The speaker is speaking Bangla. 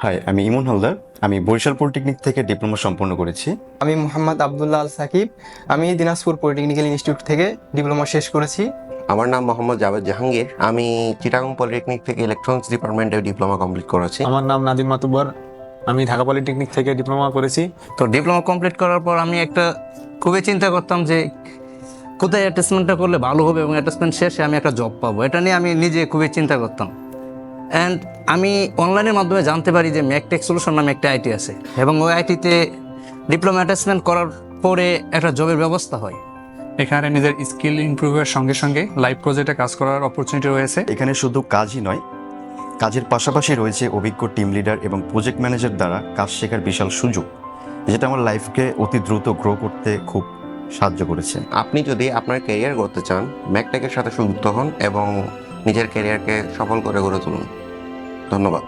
হাই, আমি ইমন হালদার। আমি বরিশাল পলিটেকনিক থেকে ডিপ্লোমা সম্পন্ন করেছি। আমি মোহাম্মদ আবদুল্লাহ আল সাকিব। আমি দিনাজপুর পলিটেকনিক্যাল ইনস্টিটিউট থেকে ডিপ্লোমা শেষ করেছি। আমার নাম মোহাম্মদ জাভেদ জাহাঙ্গীর। আমি চিটাগং পলিটেকনিক থেকে ইলেকট্রনিক্স ডিপার্টমেন্টে ডিপ্লোমা কমপ্লিট করেছি। আমার নাম নাদিম মাতুব্বর। আমি ঢাকা পলিটেকনিক থেকে ডিপ্লোমা করেছি। তো ডিপ্লোমা কমপ্লিট করার পর আমি খুবই চিন্তা করতাম যে কোথায় অ্যাটাচমেন্টটা করলে ভালো হবে এবং অ্যাটাচমেন্ট শেষে আমি একটা জব পাবো, এটা নিয়ে আমি নিজে খুবই চিন্তা করতাম। অ্যান্ড আমি অনলাইনের মাধ্যমে জানতে পারি যে ম্যাকটেক সলিউশন নামে একটা আইটি আছে এবং ওই আইটিতে ডিপ্লোমা অ্যাটাচমেন্ট করার পরে একটা জবের ব্যবস্থা হয়। এখানে নিজের স্কিল ইমপ্রুভের সঙ্গে সঙ্গে লাইভ প্রজেক্টে কাজ করার অপরচুনিটি রয়েছে। এখানে শুধু কাজই নয়, কাজের পাশাপাশি রয়েছে অভিজ্ঞ টিম লিডার এবং প্রজেক্ট ম্যানেজার দ্বারা কাজ শেখার বিশাল সুযোগ, যেটা আমার লাইফকে অতি দ্রুত গ্রো করতে খুব সাহায্য করেছে। আপনি যদি আপনার ক্যারিয়ার করতে চান, ম্যাকটেকের সাথে সংযুক্ত হন এবং নিজের ক্যারিয়ারকে সফল করে গড়ে তুলুন। ধন্যবাদ।